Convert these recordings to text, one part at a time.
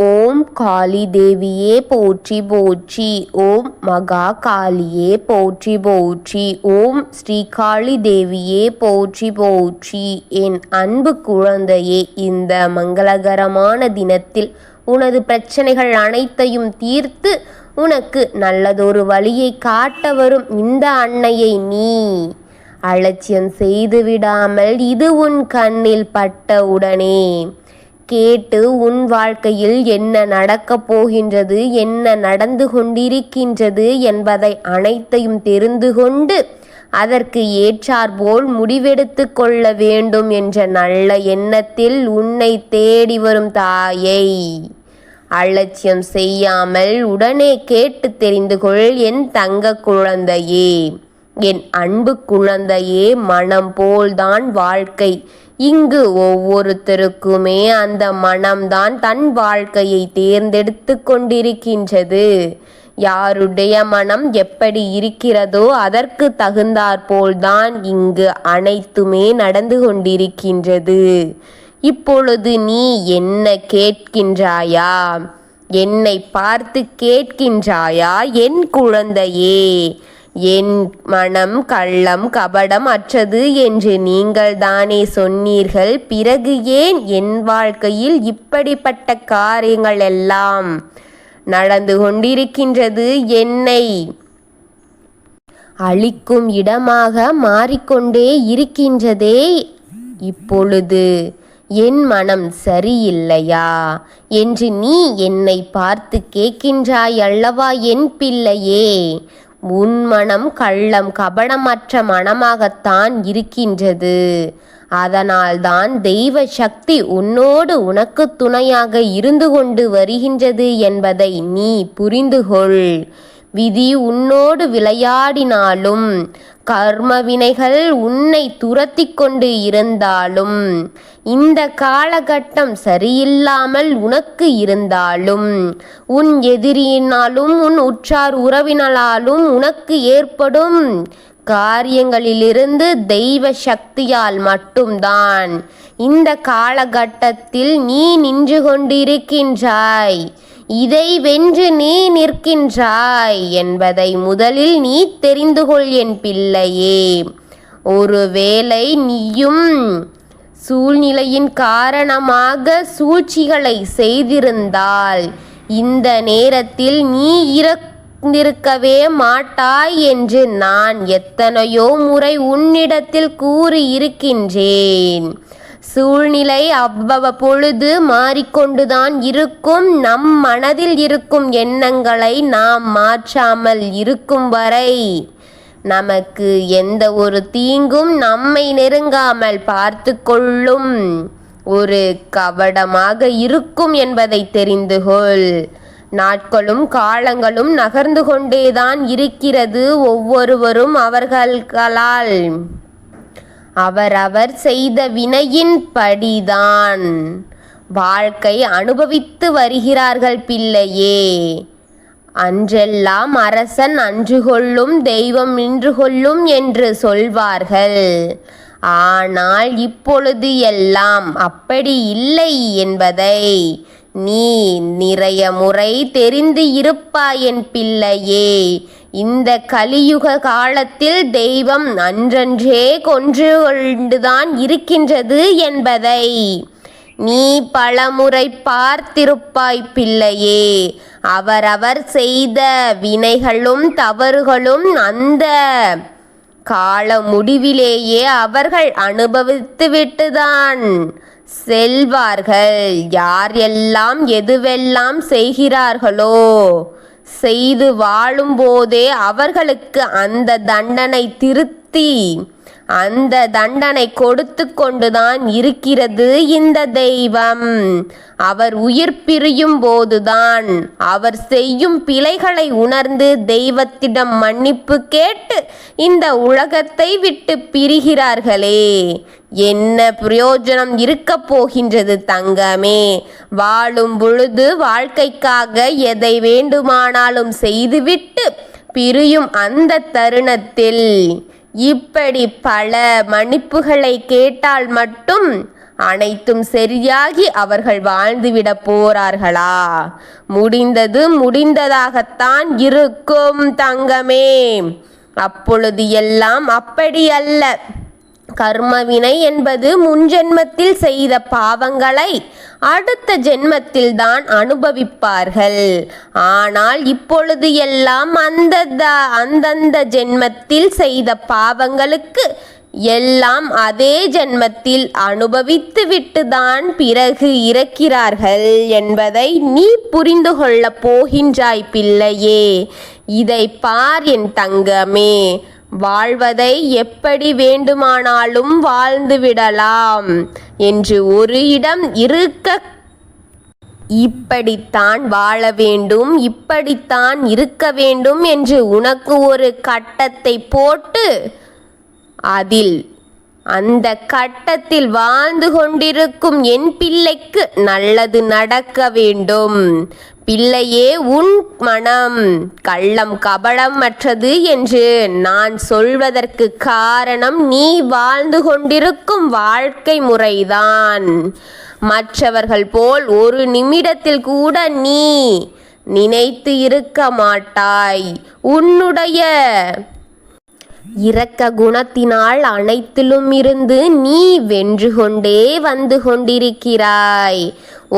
ஓம் காளி தேவியே போற்றி போற்றி. ஓம் மகா காளியே போற்றி போற்றி. ஓம் ஸ்ரீகாளி தேவியே போற்றி போற்றி. என் அன்பு குழந்தையே, இந்த மங்களகரமான தினத்தில் உனது பிரச்சனைகள் அனைத்தையும் தீர்த்து உனக்கு நல்லதொரு வழியை காட்ட வரும் இந்த அன்னையை நீ அலட்சியம் செய்து விடாமல் இது உன் கண்ணில் பட்டவுடனே கேட்டு உன் வாழ்க்கையில் என்ன நடக்கப் போகின்றது, என்ன நடந்து கொண்டிருக்கின்றது என்பதை அனைத்தையும் தெரிந்து கொண்டு அதற்கு ஏற்றாற்போல் முடிவெடுத்து கொள்ள வேண்டும் என்ற நல்ல எண்ணத்தில் உன்னை தேடி வரும் தாயை அலட்சியம் செய்யாமல் உடனே கேட்டு தெரிந்து கொள் என் தங்க குழந்தையே. என் அன்பு குழந்தையே, மனம் போல்தான் வாழ்க்கை. இங்கு ஒவ்வொருத்தருக்குமே அந்த மனம்தான் தன் வாழ்க்கையை தேர்ந்தெடுத்து கொண்டிருக்கின்றது. யாருடைய மனம் எப்படி இருக்கிறதோ அதற்கு தகுந்தாற்போல்தான் இங்கு அனைத்துமே நடந்து கொண்டிருக்கின்றது. இப்பொழுது நீ என்ன கேட்கின்றாயா? என்னை பார்த்து கேட்கின்றாயா என் குழந்தையே? என் மனம் கள்ளம் கபடம் அற்றது என்று நீங்கள் தானே சொன்னீர்கள். பிறகு ஏன் என் வாழ்க்கையில் இப்படிப்பட்ட காரியங்கள் எல்லாம் நடந்து கொண்டிருக்கின்றது? என்னை அழிக்கும் இடமாக மாறிக்கொண்டே இருக்கின்றதே. இப்பொழுது என் மனம் சரியில்லையா என்று நீ என்னை பார்த்து கேட்கின்றாய் அல்லவா என் பிள்ளையே? உன் மனம் கள்ளம் கபடமற்ற மனமாகத்தான் இருக்கின்றது. அதனால்தான் தெய்வ சக்தி உன்னோடு உனக்கு துணையாக இருந்து கொண்டு வருகின்றது என்பதை நீ புரிந்து கொள். விதி உன்னோடு விளையாடினாலும், கர்ம வினைகள் உன்னை துரத்தி கொண்டு இருந்தாலும், இந்த காலகட்டம் சரியில்லாமல் உனக்கு இருந்தாலும், உன் எதிரியினாலும் உன் உற்றார் உறவினராலும் உனக்கு ஏற்படும் காரியங்களிலிருந்து தெய்வ சக்தியால் மட்டும்தான் இந்த காலகட்டத்தில் நீ நின்று கொண்டிருக்கின்றாய். இதை வென்று நீ நிற்கின்றாய் என்பதை முதலில் நீ தெரிந்து கொள் என் பிள்ளையே. ஒருவேளை நீயும் சூழ்நிலையின் காரணமாக சூழ்ச்சிகளை செய்திருந்தால் இந்த நேரத்தில் நீ இருந்திருக்கவே மாட்டாய் என்று நான் எத்தனையோ முறை உன்னிடத்தில் கூறி இருக்கின்றேன். சூழ்நிலை அவ்வப்பொழுது மாறிக்கொண்டுதான் இருக்கும். நம் மனதில் இருக்கும் எண்ணங்களை நாம் மாற்றாமல் இருக்கும் வரை நமக்கு எந்த ஒரு தீங்கும் நம்மை நெருங்காமல் பார்த்து கொள்ளும் ஒரு கவடமாக இருக்கும் என்பதை தெரிந்து கொள். நாட்களும் காலங்களும் நகர்ந்து கொண்டேதான் இருக்கிறது. ஒவ்வொருவரும் அவர்களால் அவரவர் செய்த வினையின் படிதான் வாழ்க்கை அனுபவித்து வருகிறார்கள் பிள்ளையே. அன்றெல்லாம் அரசன் அன்று கொள்ளும், தெய்வம் நின்று கொள்ளும் என்று சொல்வார்கள். ஆனால் இப்பொழுது எல்லாம் அப்படி இல்லை என்பதை நீ நிறைய முறை தெரிந்து இருப்பாய் என் பிள்ளையே. இந்த கலியுக காலத்தில் தெய்வம் அன்றன்றே கொன்று கொண்டுதான் இருக்கின்றது என்பதை நீ பலமுறை பார்த்திருப்பாய் பிள்ளையே. அவரவர் செய்த வினைகளும் தவறுகளும் அந்த கால முடிவிலேயே அவர்கள் அனுபவித்துவிட்டுதான் செல்வார்கள். யார் எல்லாம் எதுவெல்லாம் செய்கிறார்களோ செய்து வாழும்போதே அவர்களுக்கு அந்த தண்டனை திருத்தி அந்த தண்டனை கொடுத்து கொண்டுதான் இருக்கிறது இந்த தெய்வம். அவர் உயிர் பிரியும் போதுதான் அவர் செய்யும் பிழைகளை உணர்ந்து தெய்வத்திடம் மன்னிப்பு கேட்டு இந்த உலகத்தை விட்டு பிரிகிறார்களே. என்ன பிரயோஜனம் இருக்க போகின்றது தங்கமே? வாழும் பொழுது வாழ்க்கைக்காக எதை வேண்டுமானாலும் செய்துவிட்டு பிரியும் அந்த தருணத்தில் இப்படி பல மன்னிப்புகளை கேட்டால் மட்டும் அனைத்தும் சரியாகி அவர்கள் வாழ்ந்துவிடப் போறார்களா? முடிந்தது முடிந்ததாகத்தான் இருக்கும் தங்கமே. அப்பொழுது எல்லாம் அப்படி அல்ல. கர்மவினை என்பது முன்ஜென்மத்தில் செய்த பாவங்களை அடுத்த ஜென்மத்தில் தான் அனுபவிப்பார்கள். ஆனால் இப்பொழுது எல்லாம் அந்தந்த ஜென்மத்தில் செய்த பாவங்களுக்கு எல்லாம் அதே ஜென்மத்தில் அனுபவித்து விட்டுதான் பிறகு இறக்கிறார்கள் என்பதை நீ புரிந்து கொள்ளப் போகின்றாய் பிள்ளையே. இதை பார் என் தங்கமே. வாழ்வதை எப்படி வேண்டுமானாலும் வாழ்ந்துவிடலாம் என்று ஒரு இடம் இருக்க, இப்படித்தான் வாழ வேண்டும், இப்படித்தான் இருக்க வேண்டும் என்று உனக்கு ஒரு கட்டத்தை போட்டு அந்த கட்டத்தில் வாழ்ந்து கொண்டிருக்கும் என் பிள்ளைக்கு நல்லது நடக்க வேண்டும். பிள்ளையே, உன் மனம் கள்ளம் கபடமற்றது என்று நான் சொல்வதற்கு காரணம் நீ வாழ்ந்து கொண்டிருக்கும் வாழ்க்கை முறைதான். மற்றவர்கள் போல் ஒரு நிமிடத்தில் கூட நீ நினைத்து இருக்க மாட்டாய். உன்னுடைய இரக்க குணத்தினால் அனைத்திலும் இருந்து நீ வென்று கொண்டே வந்து கொண்டிருக்கிறாய்.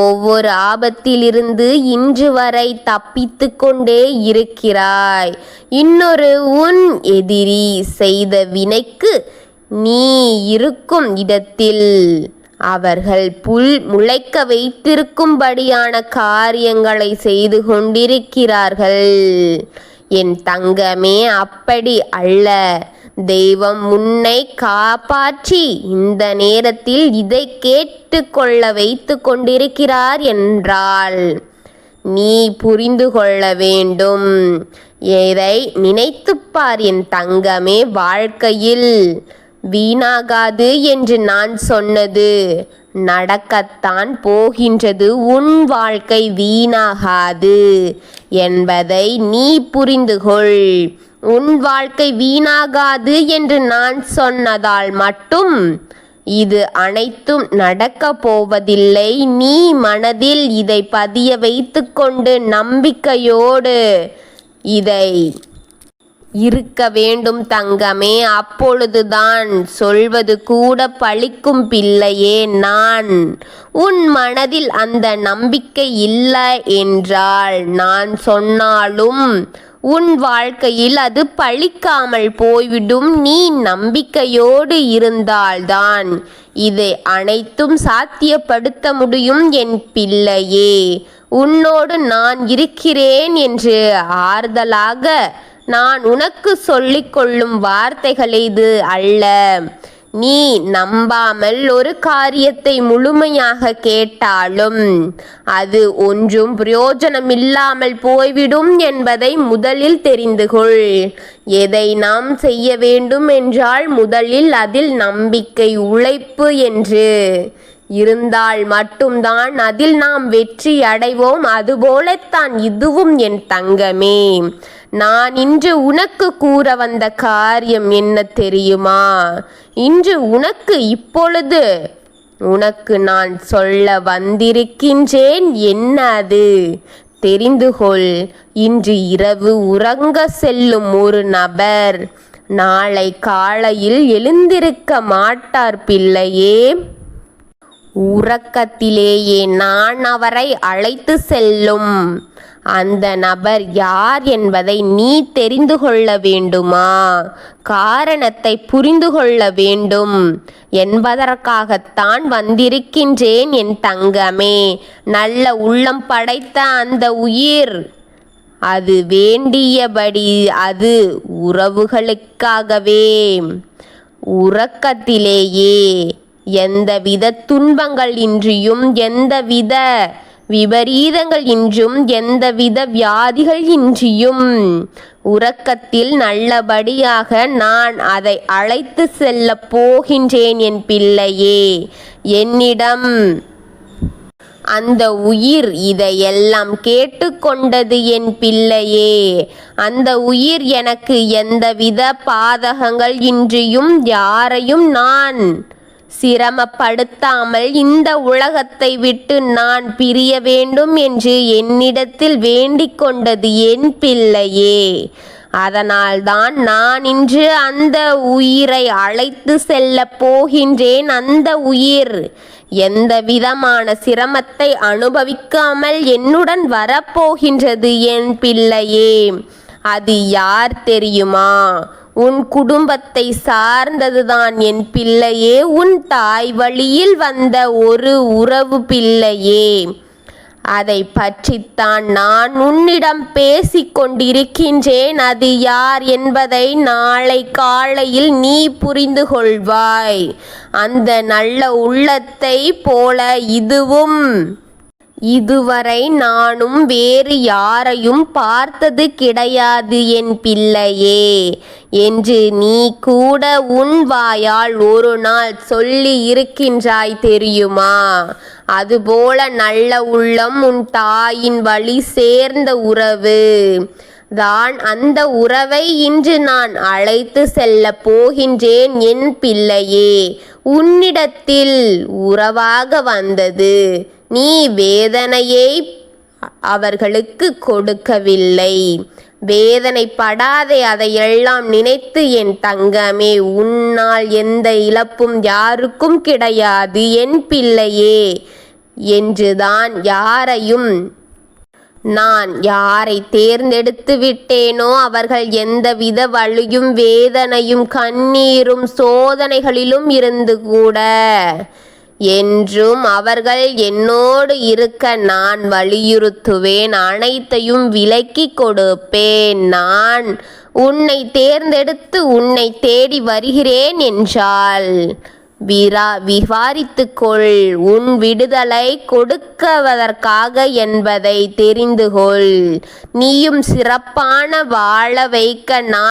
ஒவ்வொரு ஆபத்திலிருந்து இன்று வரை தப்பித்து கொண்டே இருக்கிறாய். இன்னொரு உன் எதிரி செய்த வினைக்கு நீ இருக்கும் இடத்தில் அவர்கள் புல் முளைக்க வைத்திருக்கும்படியான காரியங்களை செய்து கொண்டிருக்கிறார்கள். என் தங்கமே, அப்படி அல்ல. தெய்வம் உன்னை காப்பாற்றி இந்த நேரத்தில் இதை கேட்டுக்கொள்ள வைத்து கொண்டிருக்கிறார் என்றால் நீ புரிந்து கொள்ள வேண்டும். இதை நினைத்துப்பார் என் தங்கமே. வாழ்க்கையில் வீணாகாது என்று நான் சொன்னது நடக்கத்தான் போகின்றது. உன் வாழ்க்கை வீணாகாது என்பதை நீ புரிந்து கொள். உன் வாழ்க்கை வீணாகாது என்று நான் சொன்னதால் மட்டும் இது அனைத்தும் நடக்கப் போவதில்லை. நீ மனதில் இதை பதிய வைத்துக்கொண்டு நம்பிக்கையோடு இதை இருக்க வேண்டும் தங்கமே. அப்பொழுதுதான் சொல்வது கூட பலிக்கும் பிள்ளையே. நான் உன் மனதில் அந்த நம்பிக்கை இல்லை என்றால் நான் சொன்னாலும் உன் வாழ்க்கையில் அது பலிக்காமல் போய்விடும். நீ நம்பிக்கையோடு இருந்தால்தான் இதை அனைத்தும் சாத்தியப்படுத்த முடியும் என் பிள்ளையே. உன்னோடு நான் இருக்கிறேன் என்று ஆறுதலாக நான் உனக்கு சொல்லிக் கொள்ளும் வார்த்தைகள் இது அல்ல. நீ நம்பாமல் ஒரு காரியத்தை முழுமையாக கேட்டாலும் அது ஒன்றும் பிரயோஜனமில்லாமல் போய்விடும் என்பதை முதலில் தெரிந்து கொள். எதை நாம் செய்ய வேண்டும் என்றால் முதலில் அதில் நம்பிக்கை, உழைப்பு என்று இருந்தால் மட்டும்தான் அதில் நாம் வெற்றி அடைவோம். அதுபோலத்தான் இதுவும் என் தங்கமே. நான் இன்று உனக்கு கூற வந்த காரியம் என்ன தெரியுமா? இன்று இப்பொழுது உனக்கு நான் சொல்ல வந்திருக்கின்றேன். என்ன அது தெரிந்து கொள். இன்று இரவு உறங்க செல்லும் ஒரு நபர் நாளை காலையில் எழுந்திருக்க மாட்டார் பிள்ளையே. உறக்கத்திலேயே நான் அவரை அழைத்து செல்லும் அந்த நபர் யார் என்பதை நீ தெரிந்து கொள்ள வேண்டுமா? காரணத்தை புரிந்து கொள்ள வேண்டும் என்பதற்காகத்தான் வந்திருக்கின்றேன் என் தங்கமே. நல்ல உள்ளம் படைத்த அந்த உயிர் அது வேண்டியபடி அது உறவுகளுக்காகவே உறக்கத்திலேயே எந்தவித துன்பங்கள் இன்றியும், எந்தவித விபரீதங்கள் இன்றும், எந்தவித வியாதிகள் இன்றியும் உறக்கத்தில் நல்லபடியாக நான் அதை அழைத்து செல்ல போகின்றேன் என் பிள்ளையே. என்னிடம் அந்த உயிர் இதையெல்லாம் கேட்டுக்கொண்டது என் பிள்ளையே. அந்த உயிர் எனக்கு எந்தவித பாதகங்கள் இன்றியும் யாரையும் நான் சிரமப்படுத்தாமல் இந்த உலகத்தை விட்டு நான் பிரிய வேண்டும் என்று என்னிடத்தில் வேண்டிக் கொண்டது என் பிள்ளையே. அதனால்தான் நான் இன்று அந்த உயிரை அழைத்து செல்லப் போகின்றேன். அந்த உயிர் எந்த விதமான சிரமத்தை அனுபவிக்காமல் என்னுடன் வரப்போகின்றது என் பிள்ளையே. அது யார் தெரியுமா? உன் குடும்பத்தை சார்ந்ததுதான் என் பிள்ளையே. உன் தாய் வழியில் வந்த ஒரு உறவு பிள்ளையே. அதை பற்றித்தான் நான் உன்னிடம் பேசிக் கொண்டிருக்கின்றேன். அது யார் என்பதை நாளை காலையில் நீ புரிந்து கொள்வாய். அந்த நல்ல உள்ளத்தை போல இதுவரை நானும் வேறு யாரையும் பார்த்தது கிடையாது என் பிள்ளையே என்று நீ கூட உன் வாயால் ஒரு நாள் சொல்லி இருக்கின்றாய் தெரியுமா? அதுபோல நல்ல உள்ளம் உன் தாயின் வழி சேர்ந்த உறவு தான். அந்த உறவை இன்று நான் அழைத்து செல்ல போகின்றேன் என் பிள்ளையே. உன்னிடத்தில் உறவாக வந்தது. நீ வேதனையை அவர்களுக்கு கொடுக்கவில்லை. வேதனைப்படாதே. அதையெல்லாம் நினைத்து என் தங்கமே, உன்னால் எந்த இழப்பும் யாருக்கும் கிடையாது என் பிள்ளையே என்றுதான் நான் யாரை தேர்ந்தெடுத்து விட்டேனோ அவர்கள் எந்தவித வலியும் வேதனையும் கண்ணீரும் சோதனைகளிலும் இருந்து கூட என்றும் அவர்கள் என்னோடு இருக்க நான் வலியுறுத்துவேன். அனைத்தையும் விலக்கி கொடுப்பேன். நான் உன்னை தேர்ந்தெடுத்து உன்னை தேடி வருகிறேன் என்றால் விவாரித்துக்கொள். உன் விடுதலை கொடுக்குவதற்காக என்பதை தெரிந்து கொள். நீயும் சிறப்பான வாழ வைக்க நான்